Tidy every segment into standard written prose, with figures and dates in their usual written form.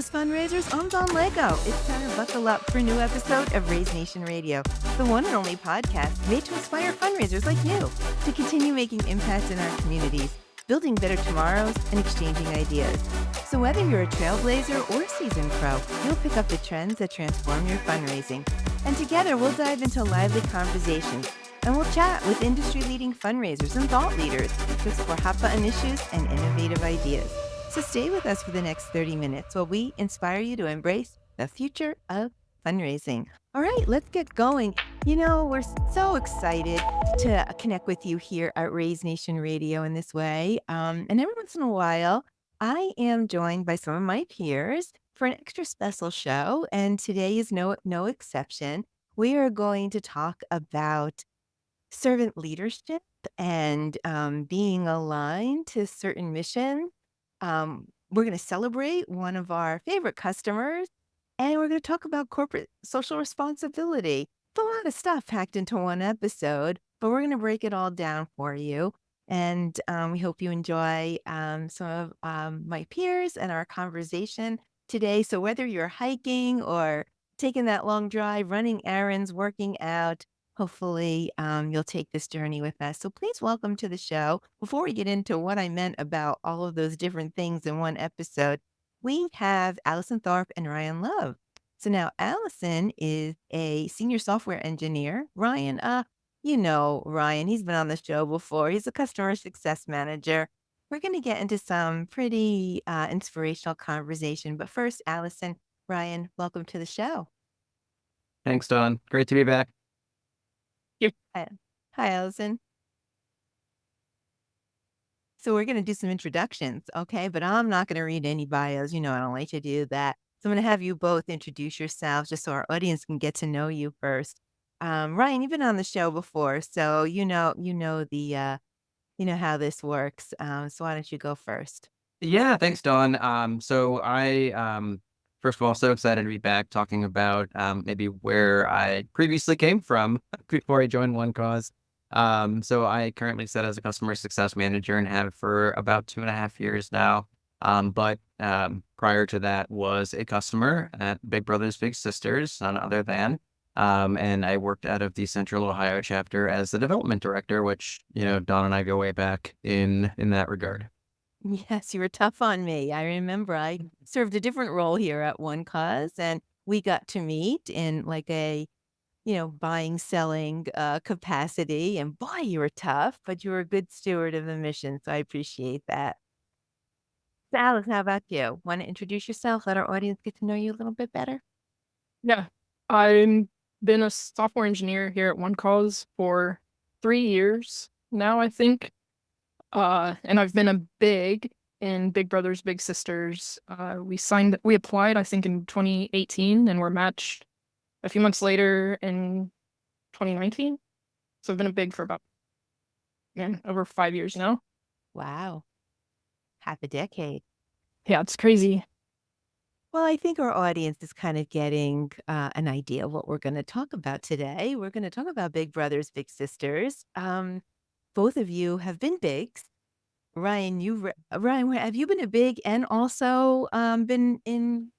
Those fundraisers, I'm Don Lego. It's time to buckle up for a new episode of Raise Nation Radio, the one and only podcast made to inspire fundraisers like you to continue making impact in our communities, building better tomorrows, and exchanging ideas. So whether you're a trailblazer or a seasoned pro, you'll pick up the trends that transform your fundraising. And together, we'll dive into lively conversations, and we'll chat with industry-leading fundraisers and thought leaders to explore hot-button issues and innovative ideas. So stay with us for the next 30 minutes while we inspire you to embrace the future of fundraising. All right, let's get going. You know, we're so excited to connect with you here at Raise Nation Radio in this way. And every once in a while, I am joined by some of my peers for an extra special show. And today is no exception. We are going to talk about servant leadership and being aligned to certain missions. We're going to celebrate one of our favorite customers, and we're going to talk about corporate social responsibility. It's a lot of stuff packed into one episode, but we're going to break it all down for you. And we hope you enjoy some of my peers and our conversation today. So whether you're hiking or taking that long drive, running errands, working out, hopefully, you'll take this journey with us. So please welcome to the show. Before we get into what I meant about all of those different things in one episode, we have Allison Thorpe and Ryan Love. So now Allison is a senior software engineer. Ryan, you know Ryan, he's been on the show before. He's a customer success manager. We're going to get into some pretty inspirational conversation. But first, Allison, Ryan, welcome to the show. Thanks, Don. Great to be back. Hi, Allison. So we're going to do some introductions, okay? But I'm not going to read any bios. You know, I don't like to do that. So I'm going to have you both introduce yourselves just so our audience can get to know you first. Ryan, you've been on the show before, so you know how this works. So why don't you go first? Yeah, thanks, Don. So I first of all, so excited to be back talking about maybe where I previously came from before I joined One Cause. So I currently sit as a customer success manager and have for about 2.5 years now. But prior to that was a customer at Big Brothers Big Sisters, none other than. And I worked out of the Central Ohio chapter as the development director, which, you know, Don and I go way back in that regard. Yes, you were tough on me. I remember I served a different role here at One Cause, and we got to meet in like a, buying, selling capacity. And boy, you were tough, but you were a good steward of the mission. So I appreciate that. So Alex, how about you? Want to introduce yourself? Let our audience get to know you a little bit better. Yeah, I've been a software engineer here at One Cause for 3 years now, I think. And I've been a big in Big Brothers Big Sisters. We applied, I think, in 2018, and were matched a few months later in 2019. So I've been a big for about over 5 years now. Wow. Half a decade. Yeah, it's crazy. Well, I think our audience is kind of getting an idea of what we're going to talk about today. We're going to talk about Big Brothers Big Sisters. Both of you have been bigs. Ryan, have you been a big and also been in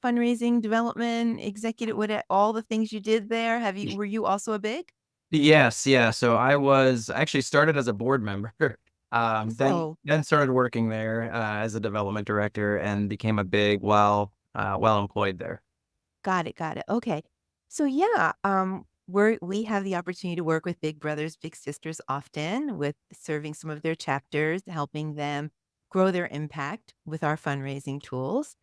fundraising, development, executive, all the things you did there? Were you also a big? Yes, yeah. So I actually started as a board member. Oh, Then started working there as a development director and became a big well employed there. got it. Okay. So yeah, we have the opportunity to work with Big Brothers Big Sisters often with serving some of their chapters, helping them grow their impact with our fundraising tools.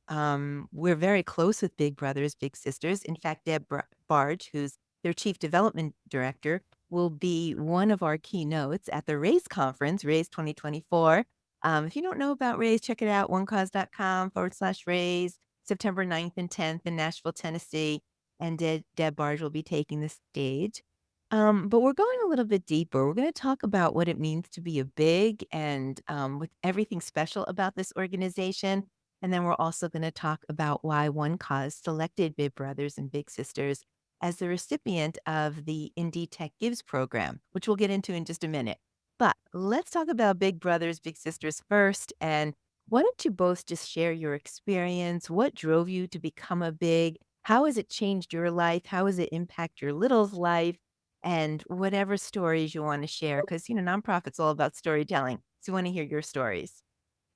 We're very close with Big Brothers Big Sisters. In fact, Deb Barge, who's their chief development director, will be one of our keynotes at the RAISE conference, RAISE 2024. If you don't know about RAISE, check it out, onecause.com/RAISE, September 9th and 10th in Nashville, Tennessee. And Deb Barge will be taking the stage. But we're going a little bit deeper. We're going to talk about what it means to be a big and with everything special about this organization. And then we're also going to talk about why One Cause selected Big Brothers and Big Sisters as the recipient of the Indie Tech Gives program, which we'll get into in just a minute. But let's talk about Big Brothers Big Sisters first and Why don't you both just share your experience? What drove you to become a big? How has it changed your life? How has it impact your little's life? And whatever stories you want to share, because nonprofit's all about storytelling. So we want to hear your stories.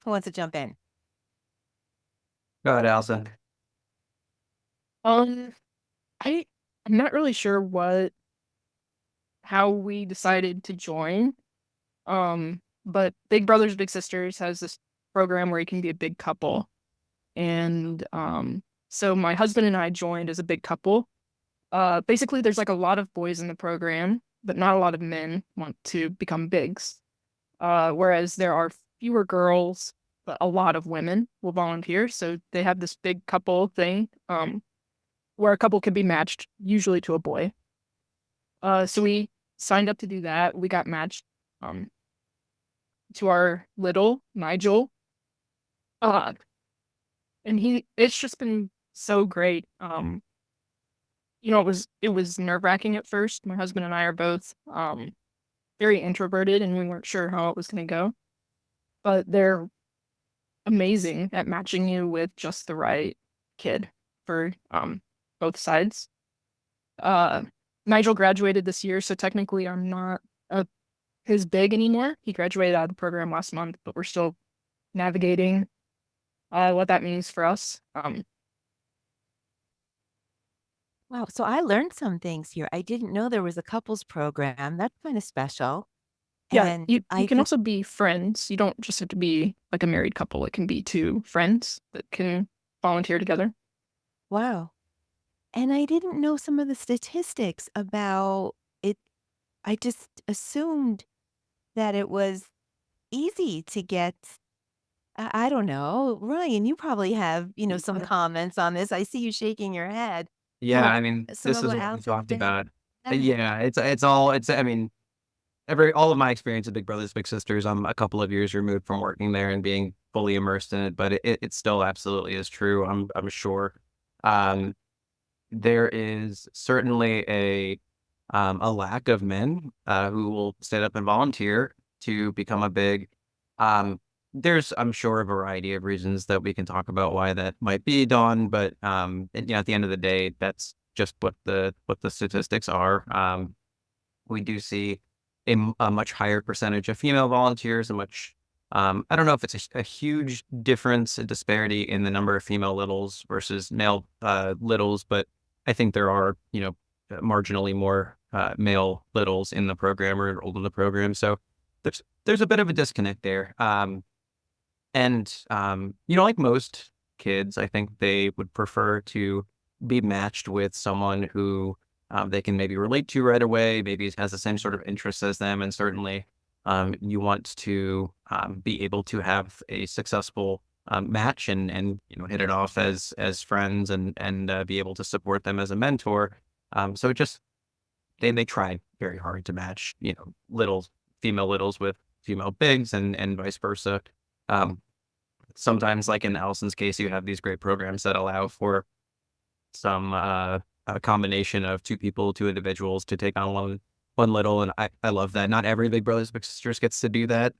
Who wants to jump in? Go ahead, Allison. Um, I I'm not really sure how we decided to join. But Big Brothers Big Sisters has this program where you can be a big couple. And so my husband and I joined as a big couple. Basically there's like a lot of boys in the program, but not a lot of men want to become bigs. Whereas there are fewer girls, but a lot of women will volunteer. So they have this big couple thing, where a couple can be matched, usually to a boy. So we signed up to do that. We got matched um to our little Nigel. Uh, and it's just been so great. It was nerve-wracking at first. My husband and I are both very introverted and we weren't sure how it was gonna go. But they're amazing at matching you with just the right kid for both sides. Uh Nigel graduated this year, so technically I'm not his big anymore. He graduated out of the program last month, but we're still navigating what that means for us. Wow. So I learned some things here. I didn't know there was a couples program. That's kind of special. Yeah, And you I can think, also be friends. You don't just have to be like a married couple. It can be two friends that can volunteer together. wow. And I didn't know some of the statistics about it. I just assumed that it was easy to get. I don't know. Ryan, you probably have, some comments on this. I see you shaking your head. Yeah, Well, I mean, some this of is what what we Allison talked said. about. Go ahead. Yeah, it's I mean, all of my experience with Big Brothers Big Sisters, I'm a couple of years removed from working there and being fully immersed in it, but it still absolutely is true. I'm sure. Um, there is certainly a lack of men who will stand up and volunteer to become a big. Um, there's, I'm sure, a variety of reasons that we can talk about why that might be, Dawn. But at the end of the day, that's just what the statistics are. We do see a much higher percentage of female volunteers, and much. I don't know if it's a huge difference, a disparity in the number of female littles versus male littles, but I think there are, marginally more male littles in the program or enrolled in the program. So there's a bit of a disconnect there. Like most kids, I think they would prefer to be matched with someone who they can maybe relate to right away, maybe has the same sort of interests as them, and certainly you want to be able to have a successful match and hit it off as friends and be able to support them as a mentor. So it just they try very hard to match little female littles with female bigs and vice versa. Um, Sometimes, like in Allison's case, you have these great programs that allow for some a combination of two people, two individuals to take on one little, and I love that. Not every Big Brothers Big Sisters gets to do that.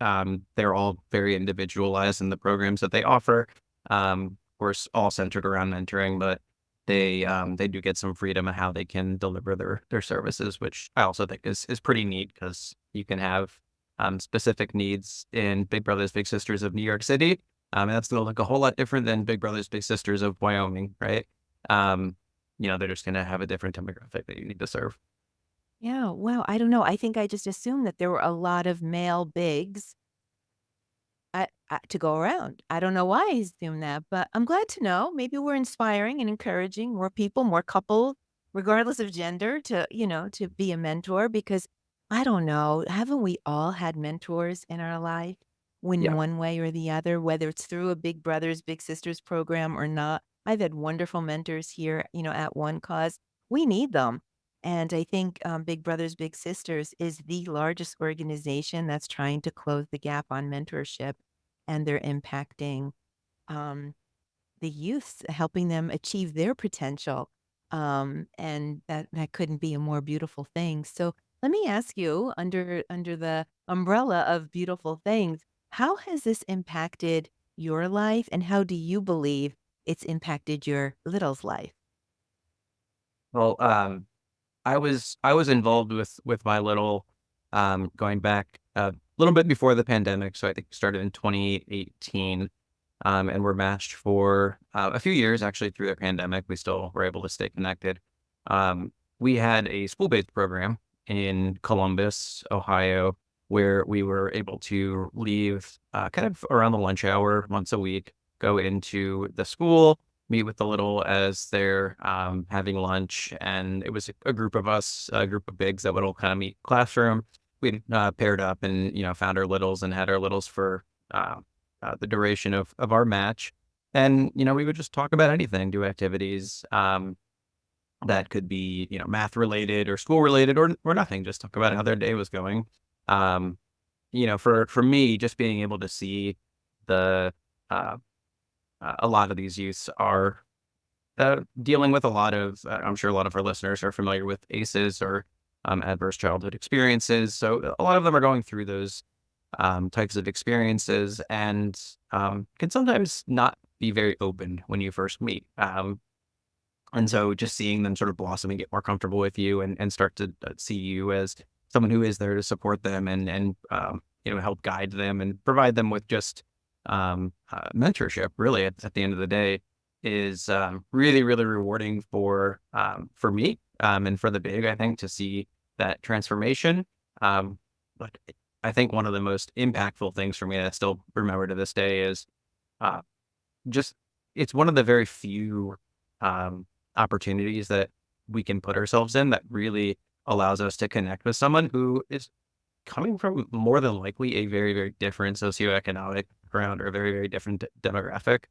They're all very individualized in the programs that they offer. Of course, all centered around mentoring, but they do get some freedom in how they can deliver their services, which I also think is pretty neat because you can have specific needs in Big Brothers Big Sisters of New York City. And that's going to look a whole lot different than Big Brothers Big Sisters of Wyoming, right? Um, they're just gonna have a different demographic that you need to serve. Yeah. Wow. I don't know. I think I just assumed that there were a lot of male bigs to go around. I don't know why I assumed that, but I'm glad to know. Maybe we're inspiring and encouraging more people, more couples, regardless of gender, to be a mentor. Because I don't know, haven't we all had mentors in our life, in Yeah. one way or the other, whether it's through a Big Brothers Big Sisters program or not? I've had wonderful mentors here, at One Cause. We need them. And I think Big Brothers Big Sisters is the largest organization that's trying to close the gap on mentorship, and they're impacting um, the youth, helping them achieve their potential. And that couldn't be a more beautiful thing. So let me ask you, under the umbrella of beautiful things, how has this impacted your life, and how do you believe it's impacted your little's life? Well, I was involved with my little, going back a little bit before the pandemic, so I think it started in 2018, and we're matched for a few years actually through the pandemic. We still were able to stay connected. We had a school-based program in Columbus, Ohio, where we were able to leave kind of around the lunch hour once a week, go into the school, meet with the little as they're having lunch, and it was a group of us, a group of bigs that would all kind of meet classroom. We paired up and found our littles and had our littles for uh, the duration of our match, and we would just talk about anything, do activities that could be math related or school related or nothing, just talk about how their day was going. Um, for me, just being able to see the uh, a lot of these youths are dealing with a lot of, I'm sure a lot of our listeners are familiar with ACEs or adverse childhood experiences. So a lot of them are going through those types of experiences and can sometimes not be very open when you first meet. And so just seeing them sort of blossom and get more comfortable with you and start to see you as someone who is there to support them and help guide them and provide them with just mentorship really at the end of the day is really, really rewarding for me and for the big, I think, to see that transformation. But I think one of the most impactful things for me that I still remember to this day is uh, just it's one of the very few um, opportunities that we can put ourselves in that really allows us to connect with someone who is coming from more than likely a very, very different socioeconomic background or a very, very different demographic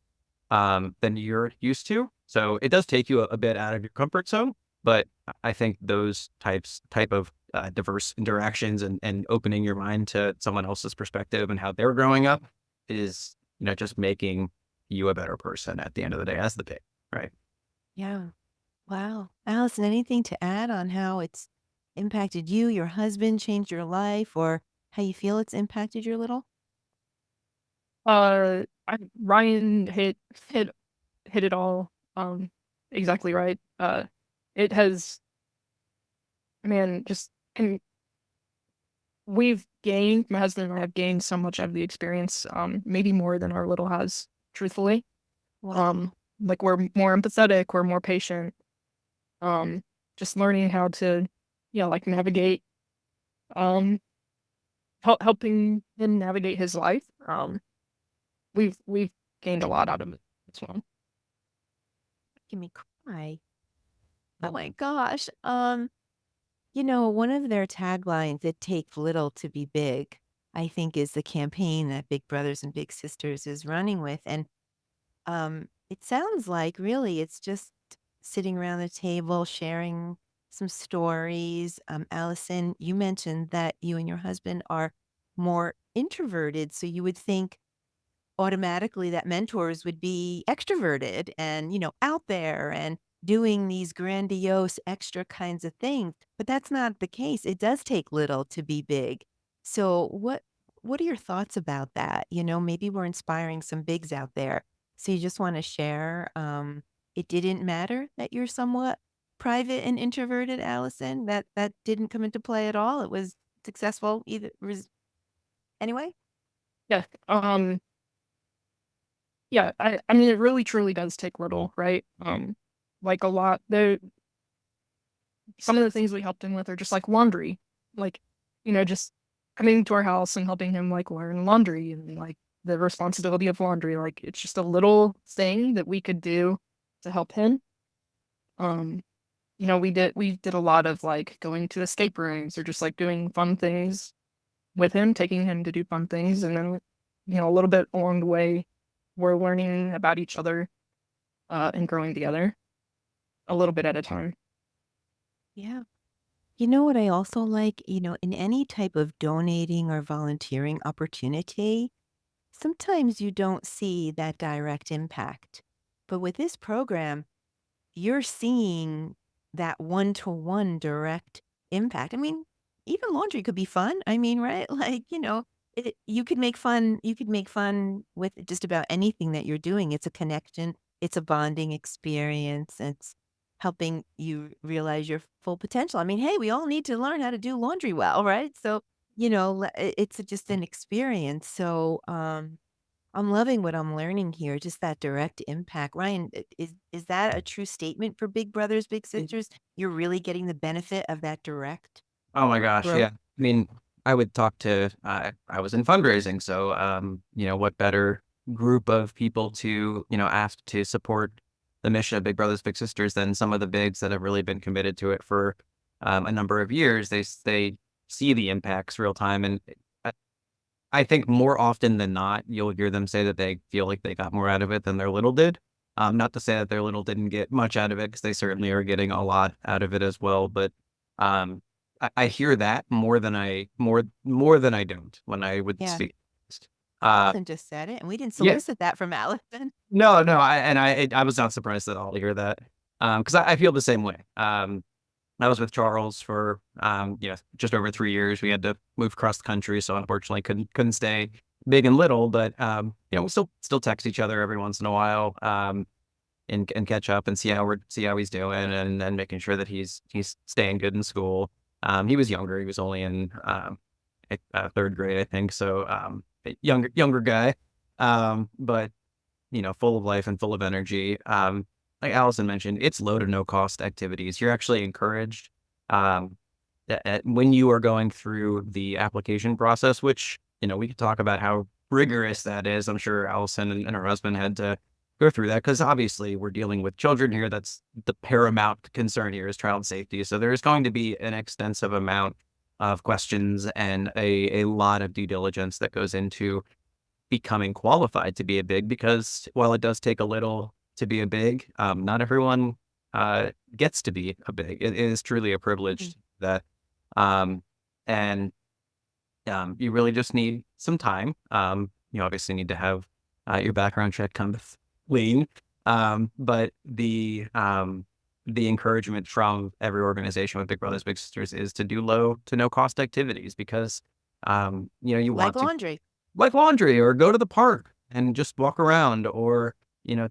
than you're used to. So it does take you a bit out of your comfort zone, but I think those type of diverse interactions and opening your mind to someone else's perspective and how they're growing up is just making you a better person at the end of the day as the pig, right? Yeah. Wow. Allison, anything to add on how it's impacted you, your husband, changed your life, or how you feel it's impacted your little? Ryan hit it all exactly right. It has, man, just and my husband and I have gained so much out of the experience, maybe more than our little has, truthfully. Wow. Um, like we're more empathetic, we're more patient. Um, just learning how to, like navigate, um, helping him navigate his life. We've gained a lot out of it as well. Making me cry. Oh my gosh. One of their taglines, "It takes little to be big," I think is the campaign that Big Brothers and Big Sisters is running with. And it sounds like really it's just sitting around the table, sharing some stories. Allison, you mentioned that you and your husband are more introverted, so you would think automatically that mentors would be extroverted and, out there and doing these grandiose extra kinds of things, but that's not the case. It does take little to be big. So what are your thoughts about that? Maybe we're inspiring some bigs out there. So you just want to share it didn't matter that you're somewhat private and introverted, Allison. That didn't come into play at all. It was successful anyway. Yeah. Yeah. I mean, it really truly does take little, right? Like a lot. Some of the things we helped him with are just like laundry, like just coming to our house and helping him like learn laundry and like the responsibility of laundry. Like it's just a little thing that we could do to help him. Um, we did a lot of like going to escape rooms or just like doing fun things with him, taking him to do fun things, and then a little bit along the way, we're learning about each other and growing together a little bit at a time. Yeah. You know what I also like? In any type of donating or volunteering opportunity, sometimes you don't see that direct impact. But with this program, you're seeing that one-to-one direct impact. I mean, even laundry could be fun. I mean, right? Like, you could make fun. You could make fun with just about anything that you're doing. It's a connection. It's a bonding experience. It's helping you realize your full potential. I mean, hey, we all need to learn how to do laundry well, right? So, it's just an experience. So, I'm loving what I'm learning here, just that direct impact. Ryan, is that a true statement for big brothers, big sisters? You're really getting the benefit of that direct Oh my gosh, growth? yeah. I mean, I would talk to I was in fundraising, so what better group of people to, ask to support the mission of Big Brothers Big Sisters than some of the bigs that have really been committed to it for a number of years. They see the impacts real time, and I, I think more often than not, you'll hear them say that they feel like they got more out of it than their little did. Not to say that their little didn't get much out of it, because they certainly are getting a lot out of it as well. But um, I hear that more than I don't when I would Yeah. speak. Uh, Allison just said it, and we didn't yeah, solicit that from Allison. no, I was not surprised at all to hear that, because I feel the same way. I was with Charles for, just over 3 years. We had to move across the country, so unfortunately couldn't stay big and little, but, we still text each other every once in a while, and catch up and see how he's doing, and making sure that he's staying good in school. He was younger. He was only in, 3rd grade, I think, so, a younger guy, but, full of life and full of energy. Like Allison mentioned, it's low to no cost activities. You're actually encouraged um, when you are going through the application process, which, we could talk about how rigorous that is. I'm sure Allison and her husband had to go through that, because obviously we're dealing with children here. That's the paramount concern here, is child safety. So there's going to be an extensive amount of questions and a lot of due diligence that goes into becoming qualified to be a big, because while it does take a little to be a big, not everyone gets to be a big. It is truly a Mhm. privilege that, um, and you really just need some time. You obviously need to have your background check kind of clean, but the encouragement from every organization with Big Brothers Big Sisters is to do low to no cost activities, because you Like want to, laundry. like laundry, or go to the park and just walk around, or,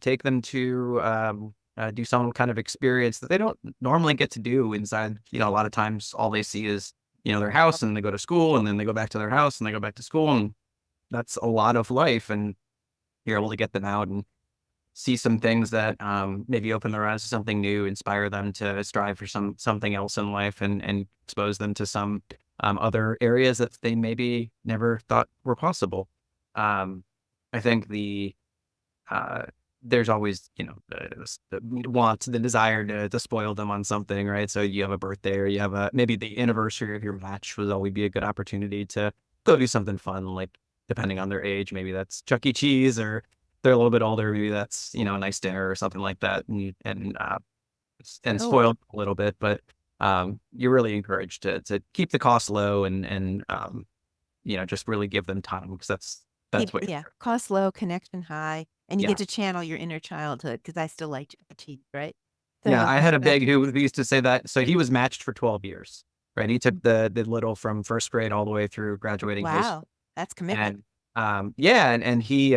take them to, do some kind of experience that they don't normally get to do inside. A lot of times all they see is, their house, and they go to school, and then they go back to their house, and they go back to school. And that's a lot of life. And you're able to get them out and see some things that, maybe open their eyes to something new, inspire them to strive for something else in life, and expose them to some other areas that they maybe never thought were possible. I think uh, there's always, the want, the desire to spoil them on something, right? So you have a birthday, or you have maybe the anniversary of your match would always be a good opportunity to go do something fun, like, depending on their age, maybe that's Chuck E. Cheese, or if they're a little bit older, maybe that's, a nice dinner or something like that, and Oh, spoil a little bit. But you're really encouraged to keep the cost low, and just really give them time, because that's what you're yeah, there. cost low, connection high, and you Yeah. get to channel your inner childhood because I still like cheese, right? Yeah, So I had a that's big who used to say that. So he was matched for 12 years, right? He took the little from 1st grade all the way through graduating high school. wow, that's commitment. And, yeah, and he,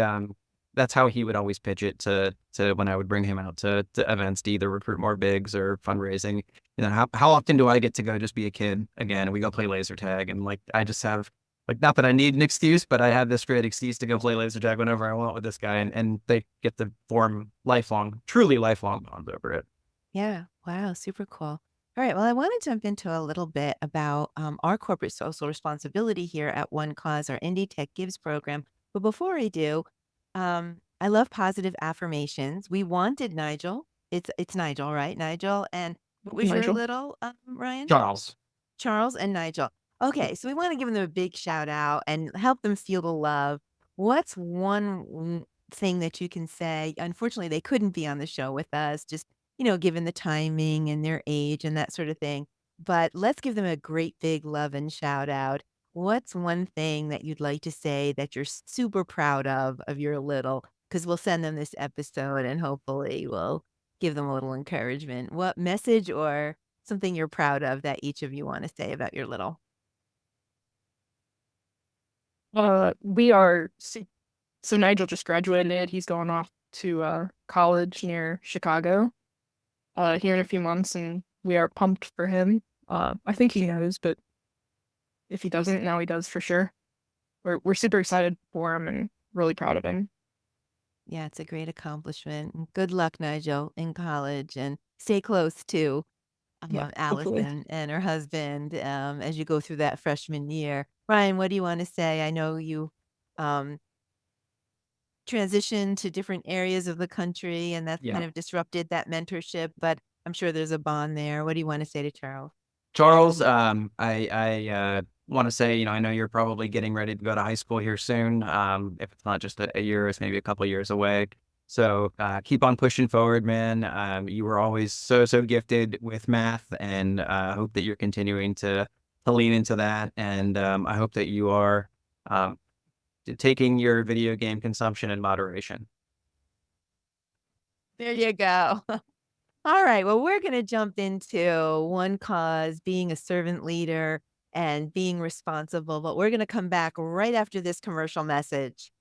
that's how he would always pitch it to when I would bring him out to events to either recruit more bigs or fundraising. How often do I get to go just be a kid again, and we go play laser tag, and, like, I just have, like, not that I need an excuse, but I have this great excuse to go play laser tag whenever I want with this guy, and they get to form lifelong, truly lifelong bonds over it. Yeah. Wow. Super cool. All right. Well, I want to jump into a little bit about our corporate social responsibility here at One Cause, our Indie Tech Gives program. But before I do, I love positive affirmations. We wanted Nigel. It's Nigel, right? Nigel. And what was your Nigel. little Ryan? Charles. Charles and Nigel. Okay, so we want to give them a big shout out and help them feel the love. What's one thing that you can say? Unfortunately, they couldn't be on the show with us, just, given the timing and their age and that sort of thing. But let's give them a great big love and shout out. What's one thing that you'd like to say that you're super proud of your little? Because we'll send them this episode and hopefully we'll give them a little encouragement. What message or something you're proud of that each of you wanna say about your little? We are so Nigel just graduated. He's going off to college near Chicago here in a few months, and we are pumped for him. I think he knows, but if he doesn't, now he does for sure. We're super excited for him and really proud of him. Yeah, it's a great accomplishment. And good luck, Nigel, in college, and stay close to Yeah, hopefully. Allison and her husband as you go through that freshman year. Ryan, what do you want to say? I know you um, transitioned to different areas of the country, and that's Yeah. kind of disrupted that mentorship, but I'm sure there's a bond there. What do you want to say to Charles? Charles, I want to say, I know you're probably getting ready to go to high school here soon. If it's not just a year, it's maybe a couple years away. So keep on pushing forward, man. You were always so gifted with math, and I hope that you're continuing to lean into that. And I hope that you are um, taking your video game consumption in moderation. There you go. All right. Well, we're going to jump into one cause, being a servant leader and being responsible, but we're going to come back right after this commercial message.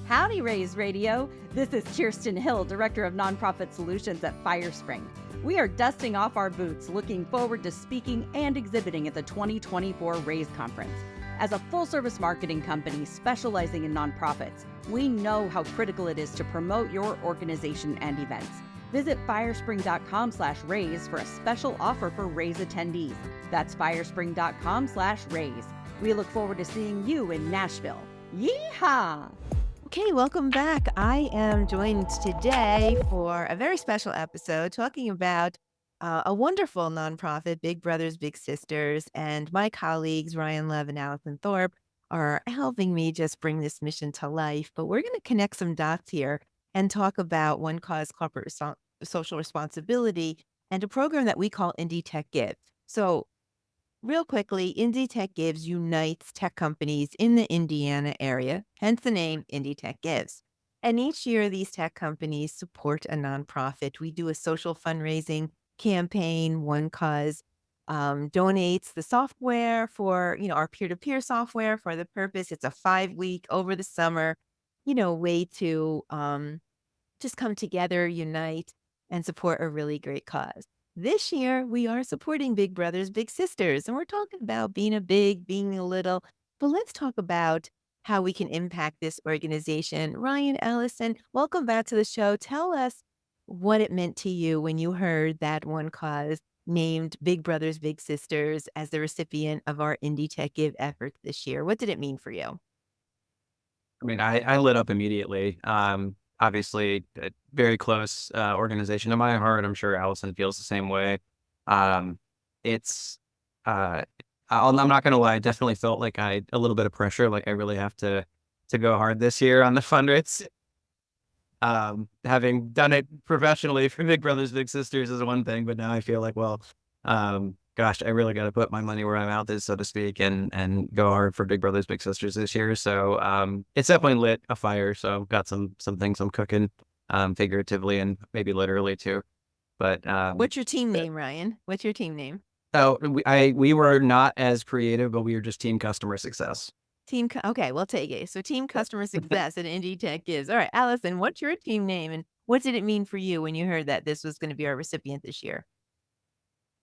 Howdy, Raise Radio. This is Kirsten Hill, Director of Nonprofit Solutions at Firespring. We are dusting off our boots, looking forward to speaking and exhibiting at the 2024 Raise Conference. As a full-service marketing company specializing in nonprofits, we know how critical it is to promote your organization and events. Visit firespring.com/raise for a special offer for Raise attendees. That's firespring.com/raise. We look forward to seeing you in Nashville. Yeehaw! Okay, welcome back. I am joined today for a very special episode talking about a wonderful nonprofit, Big Brothers Big Sisters, and my colleagues, Ryan Love and Allison Thorpe, are helping me just bring this mission to life. But we're going to connect some dots here and talk about One Cause Corporate Social Responsibility and a program that we call Indie Tech Gives. So real quickly, Indie Tech Gives unites tech companies in the Indiana area, hence the name Indie Tech Gives. And each year, these tech companies support a nonprofit. We do a social fundraising campaign. One Cause donates the software for, our peer-to-peer software for the purpose. It's a 5-week over the summer, way to just come together, unite, and support a really great cause. This year, we are supporting Big Brothers Big Sisters, and we're talking about being a big, being a little. But let's talk about how we can impact this organization. Ryan Ellison, welcome back to the show. Tell us what it meant to you when you heard that One Cause named Big Brothers Big Sisters as the recipient of our Indie Tech Give effort this year. What did it mean for you? I mean, I lit up immediately. Obviously, a very close organization to my heart. I'm sure Allison feels the same way. Um, it's, uh, I'm not gonna lie, I definitely felt like a little bit of pressure, like I really have to go hard this year on the fundraise. Having done it professionally for Big Brothers Big Sisters is one thing, but now I feel like, well, gosh, I really got to put my money where my mouth is, so to speak, and go hard for Big Brothers Big Sisters this year. So it's definitely lit a fire. So got some things I'm cooking, figuratively and maybe literally too. But What's your team name, Ryan? What's your team name? oh, we were not as creative, but we were just team customer success. Okay, we'll take it. So Team Customer Success at Indie Tech Gives. All right, Allison, what's your team name and what did it mean for you when you heard that this was going to be our recipient this year?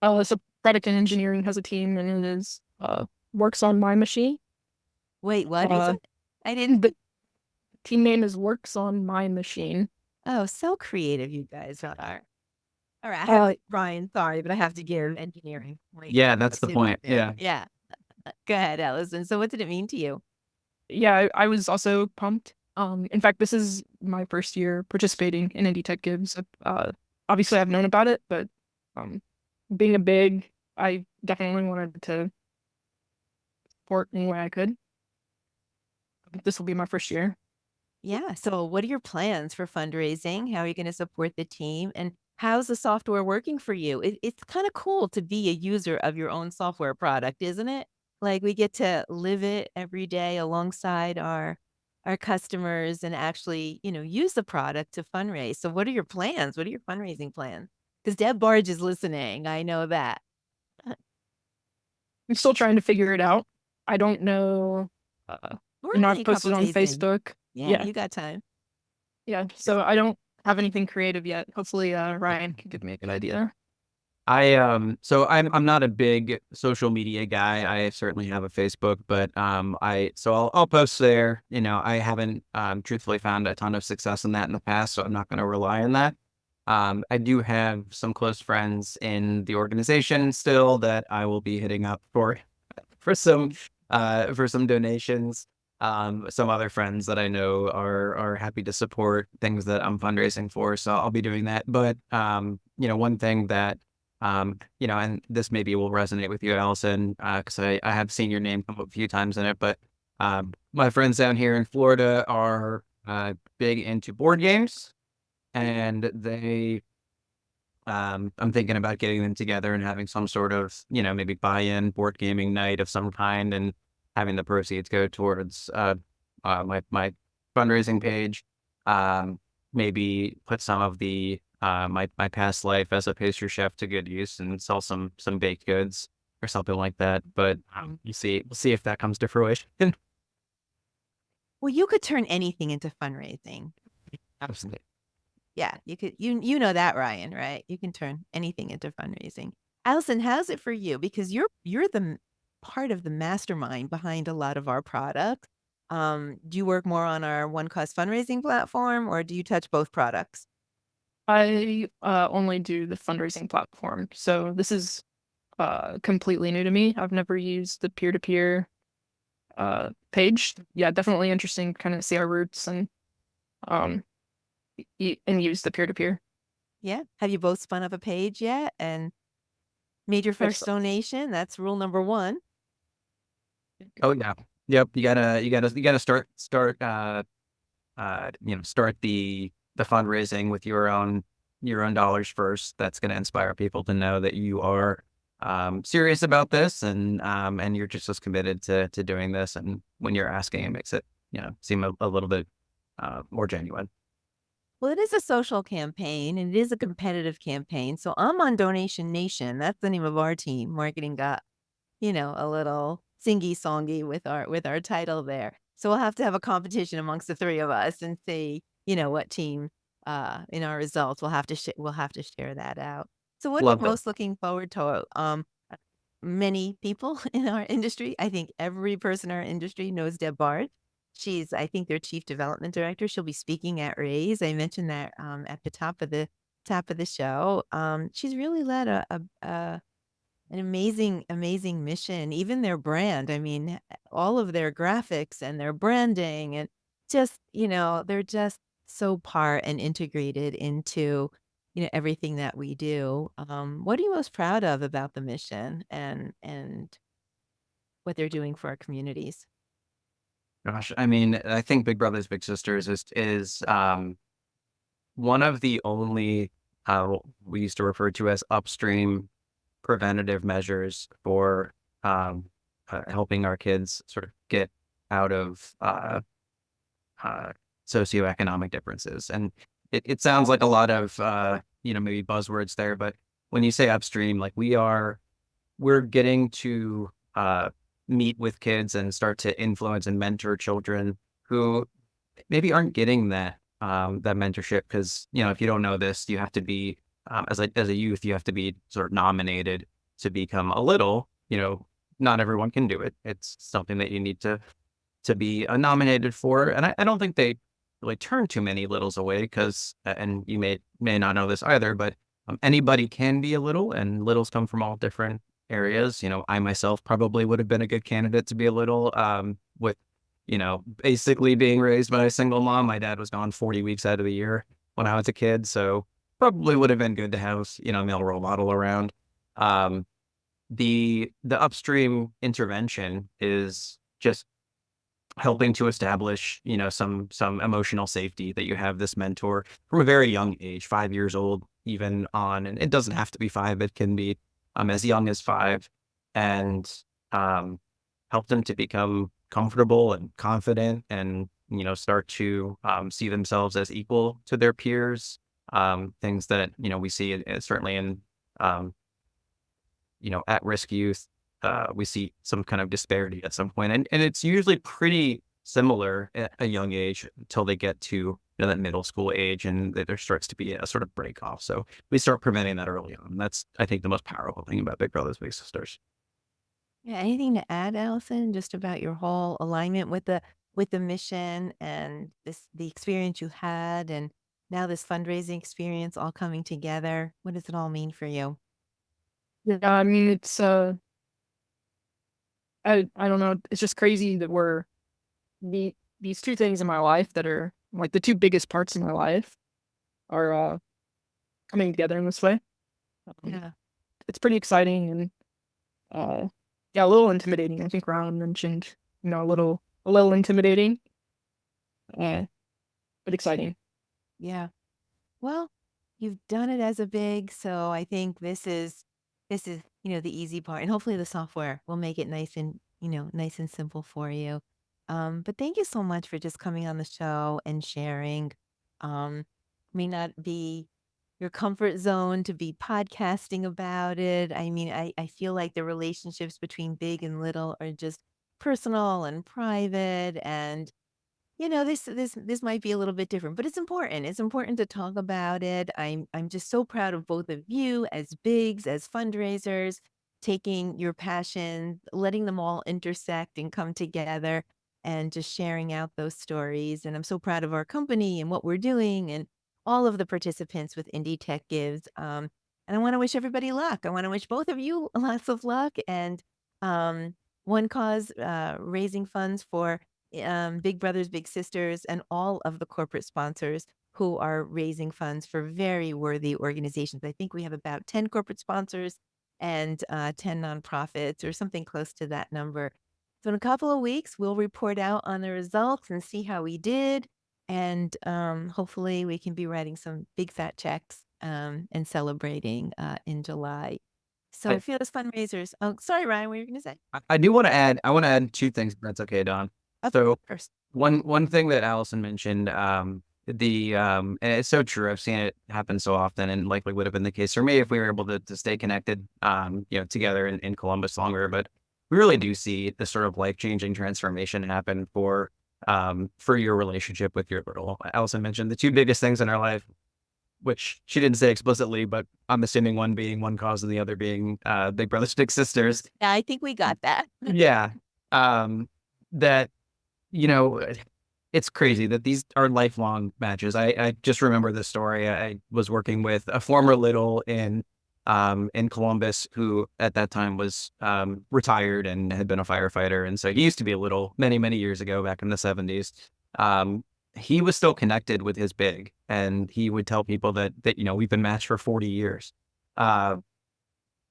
So product and engineering has a team, and it is works on my machine. Wait, what? I didn't. The team name is Works on My Machine. Oh, so creative you guys are. All right, Ryan, sorry, but I have to give engineering. Yeah, that's the point. Yeah. Yeah. Go ahead, Allison. So what did it mean to you? Yeah, I was also pumped. In fact, this is my first year participating in Indie Tech Gives. Obviously, I've known about it, but being a big, I definitely wanted to support any way I could. This will be my first year. Yeah. So what are your plans for fundraising? How are you going to support the team? And how's the software working for you? It's kind of cool to be a user of your own software product, isn't it? Like we get to live it every day alongside our customers and actually, use the product to fundraise. So what are your plans? What are your fundraising plans? Because Deb Barge is listening. I know that. I'm still trying to figure it out. I don't know We're and only I've a couple posted on days in. Facebook. Yeah, Yeah. you got time. Yeah. So I don't have anything creative yet. Hopefully, Ryan can give me a good idea. I'm not a big social media guy. I certainly have a Facebook, but I'll post there. You know, I haven't truthfully found a ton of success in that in the past, so I'm not going to rely on that. I do have some close friends in the organization still that I will be hitting up for some donations. Some other friends that I know are happy to support things that I'm fundraising for, so I'll be doing that. But you know, one thing that you know, and this maybe will resonate with you, Allison, because I have seen your name come up a few times in it. But my friends down here in Florida are big into board games, and I'm thinking about getting them together and having some sort of, you know, maybe buy-in board gaming night of some kind, and having the proceeds go towards my fundraising page. Maybe put some of the my past life as a pastry chef to good use and sell some baked goods or something like that. But we'll see if that comes to fruition. Well, you could turn anything into fundraising. Absolutely. Yeah, you could. You know that, Ryan, right? You can turn anything into fundraising. Allison, how's it for you? Because you're part of the mastermind behind a lot of our products. Do you work more on our One Cause fundraising platform, or do you touch both products? I only do the fundraising platform, so this is completely new to me. I've never used the peer-to-peer page. Yeah, definitely interesting. Kind of see our roots and um and use the peer-to-peer. Yeah. Have you both spun up a page yet and made your first Yes. donation? That's rule number one. Oh yeah. Yep. You gotta start you know, start the fundraising with your own dollars first. That's going to inspire people to know that you are serious about this, and you're just as committed to doing this. And when you're asking, it makes it, you know, seem a little bit more genuine. Well, it is a social campaign and it is a competitive campaign. So I'm on Donation Nation. That's the name of our team. Marketing got, a little singy songy with our title there. So we'll have to have a competition amongst the three of us and see, what team in our results. We'll have to share that out. So what are you Love that. most looking forward to? Many people in our industry. I think every person in our industry knows Deb Bard. She's, I think, their chief development director. She'll be speaking at Raise. I mentioned that at the top of the show. She's really led an amazing mission. Even their brand. I mean, all of their graphics and their branding, and just they're just so part and integrated into everything that we do. What are you most proud of about the mission and what they're doing for our communities? Gosh, I mean, I think Big Brothers Big Sisters is one of the only what we used to refer to as upstream preventative measures for helping our kids sort of get out of uh, socioeconomic differences. And it sounds like a lot of you know, maybe buzzwords there, but when you say upstream, like we're getting to meet with kids and start to influence and mentor children who maybe aren't getting that mentorship, because, you know, if you don't know this, you have to be as a youth, you have to be sort of nominated to become a little. You know, not everyone can do it. It's something that you need to be nominated for, and I don't think they really turn too many littles away, because and you may not know this either, but anybody can be a little, and littles come from all different areas. You know, I myself probably would have been a good candidate to be a little, with, you know, basically being raised by a single mom. My dad was gone 40 weeks out of the year when I was a kid, so probably would have been good to have, you know, a male role model around. Um, the upstream intervention is just helping to establish, you know, some emotional safety, that you have this mentor from a very young age, 5 years old, even on, and it doesn't have to be five, it can be as young as five, and um, help them to become comfortable and confident, and, you know, start to see themselves as equal to their peers. Things that, you know, we see certainly in um, you know, at risk youth, we see some kind of disparity at some point, and it's usually pretty similar at a young age until they get to that middle school age, and there starts to be a sort of break off. So we start preventing that early on. That's, I think, the most powerful thing about Big Brothers Big Sisters. Yeah, anything to add, Allison, just about your whole alignment with the mission and the experience you had and now this fundraising experience all coming together? What does it all mean for you? Yeah, I mean, it's I don't know. It's just crazy that these two things in my life that are like the two biggest parts in my life are coming together in this way. Um, Yeah. it's pretty exciting and yeah, a little intimidating. I think Ron mentioned, a little intimidating, uh, but exciting. Yeah. Well, you've done it as a big, so I think this is, the easy part. And hopefully the software will make it nice and, nice and simple for you. But thank you so much for just coming on the show and sharing. May not be your comfort zone to be podcasting about it. I mean, I feel like the relationships between big and little are just personal and private and this might be a little bit different, but it's important. It's important to talk about it. I'm just so proud of both of you as bigs, as fundraisers, taking your passion, letting them all intersect and come together and just sharing out those stories. And I'm so proud of our company and what we're doing and all of the participants with Indie Tech Gives. And I want to wish everybody luck. I want to wish both of you lots of luck and One Cause raising funds for Big Brothers Big Sisters, and all of the corporate sponsors who are raising funds for very worthy organizations. I think we have about 10 corporate sponsors and 10 nonprofits or something close to that number. So in a couple of weeks, we'll report out on the results and see how we did. And hopefully we can be writing some big fat checks and celebrating in July. So I, fearless fundraisers. Oh, sorry, Ryan, what were you going to say? I do want to add. I want to add two things. If that's okay, Don. Of So course. one thing that Allison mentioned, and it's so true. I've seen it happen so often, and likely would have been the case for me if we were able to stay connected, together in Columbus longer. But we really do see the sort of life-changing transformation happen for your relationship with your little. Allison mentioned the two biggest things in our life, which she didn't say explicitly, but I'm assuming one being One Cause and the other being Big Brothers Big Sisters. Yeah, I think we got that. Yeah. That, you know, it's crazy that these are lifelong matches. I just remember this story. I was working with a former little in Columbus who at that time was retired and had been a firefighter. And so he used to be a little many, many years ago back in the 70s. He was still connected with his big, and he would tell people that we've been matched for 40 years.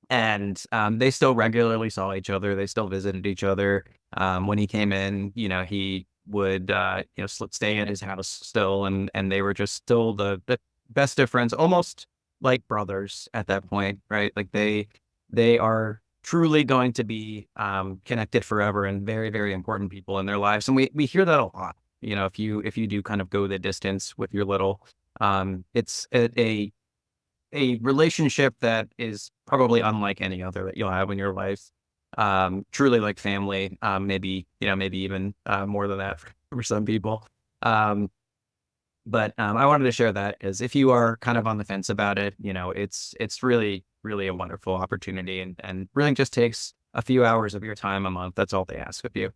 And they still regularly saw each other. They still visited each other. When he came in, he would stay at his house still, and they were just still the best of friends, almost like brothers at that point, right? Like they are truly going to be connected forever and very, very important people in their lives. And we hear that a lot. If you do kind of go the distance with your little, it's a relationship that is probably unlike any other that you'll have in your life. Truly like family, maybe even more than that for some people. But I wanted to share that because if you are kind of on the fence about it, it's really, really a wonderful opportunity and really just takes a few hours of your time a month. That's all they ask of you.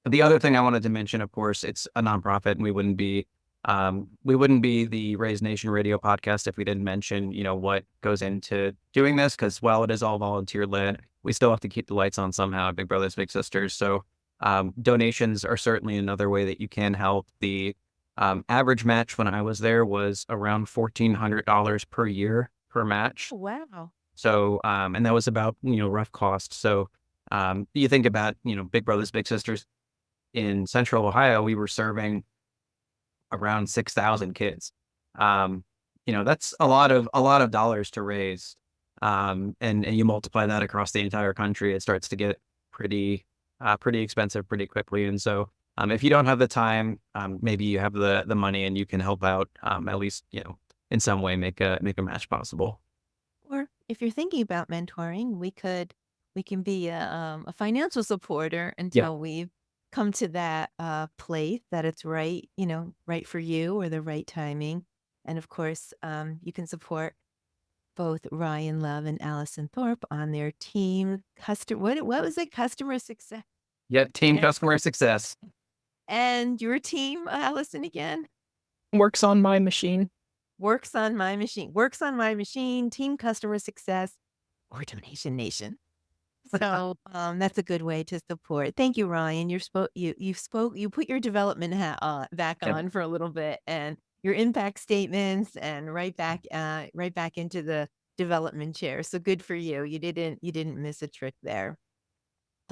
The other thing I wanted to mention, of course, it's a nonprofit, and we wouldn't be the Raise Nation Radio podcast if we didn't mention, what goes into doing this. Because while it is all volunteer led, we still have to keep the lights on somehow at Big Brothers Big Sisters. So donations are certainly another way that you can help. The average match when I was there was around $1,400 per year per match. Oh, wow. So and that was about rough cost. So you think about Big Brothers Big Sisters in Central Ohio, we were serving around 6,000 kids. That's a lot of dollars to raise. And you multiply that across the entire country, it starts to get pretty expensive pretty quickly. And so, if you don't have the time, maybe you have the money and you can help out, at least, in some way make a match possible. Or if you're thinking about mentoring, we can be a financial supporter Yeah. until we've come to that place that it's right, right for you or the right timing. And of course, you can support both Ryan Love and Allison Thorpe on their team what was it? Customer success. Yep, team Yeah. customer success. And your team, Allison, again? Works on my machine. Works on my machine, team customer success, or Donation Nation. So that's a good way to support. Thank you, Ryan. You put your development hat back Yep. on for a little bit, and your impact statements, and right back into the development chair. So good for you. You didn't miss a trick there.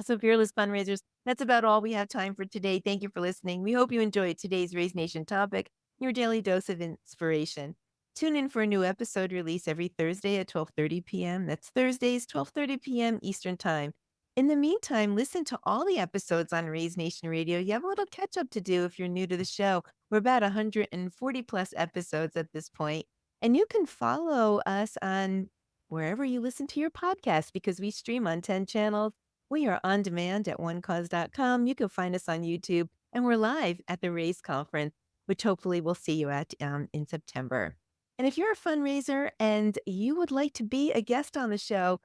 So fearless fundraisers, that's about all we have time for today. Thank you for listening. We hope you enjoyed today's Raise Nation topic, your daily dose of inspiration. Tune in for a new episode release every Thursday at 12:30 p.m. That's Thursdays, 12:30 p.m. Eastern Time. In the meantime, listen to all the episodes on Raise Nation Radio. You have a little catch up to do if you're new to the show. We're about 140 plus episodes at this point, and you can follow us on wherever you listen to your podcast because we stream on 10 channels. We are on demand at onecause.com. You can find us on YouTube, and we're live at the Raise Conference, which hopefully we'll see you at in September. And if you're a fundraiser and you would like to be a guest on the show,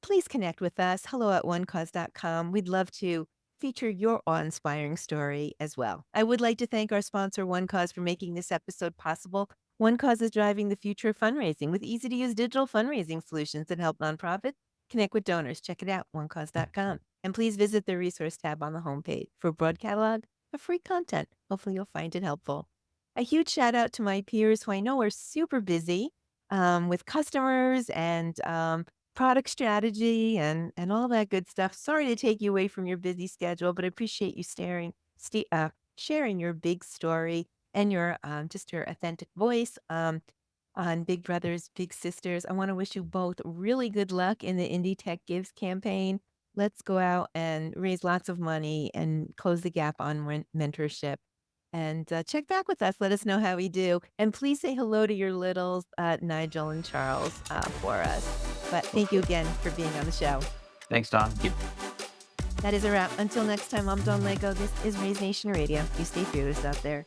please connect with us. Hello at onecause.com. We'd love to feature your awe-inspiring story as well. I would like to thank our sponsor, One Cause, for making this episode possible. One Cause is driving the future of fundraising with easy-to-use digital fundraising solutions that help nonprofits connect with donors. Check it out, onecause.com. And please visit the resource tab on the homepage for broad catalog of free content. Hopefully you'll find it helpful. A huge shout out to my peers who I know are super busy with customers and product strategy and all that good stuff. Sorry to take you away from your busy schedule, but I appreciate you sharing your big story and your just your authentic voice on Big Brothers, Big Sisters. I want to wish you both really good luck in the Indie Tech Gives campaign. Let's go out and raise lots of money and close the gap on mentorship. And check back with us. Let us know how we do. And please say hello to your littles, Nigel and Charles, for us. But thank you again for being on the show. Thanks, Don. That is a wrap. Until next time, I'm Dawn Lego. This is Raise Nation Radio. You stay fearless out there.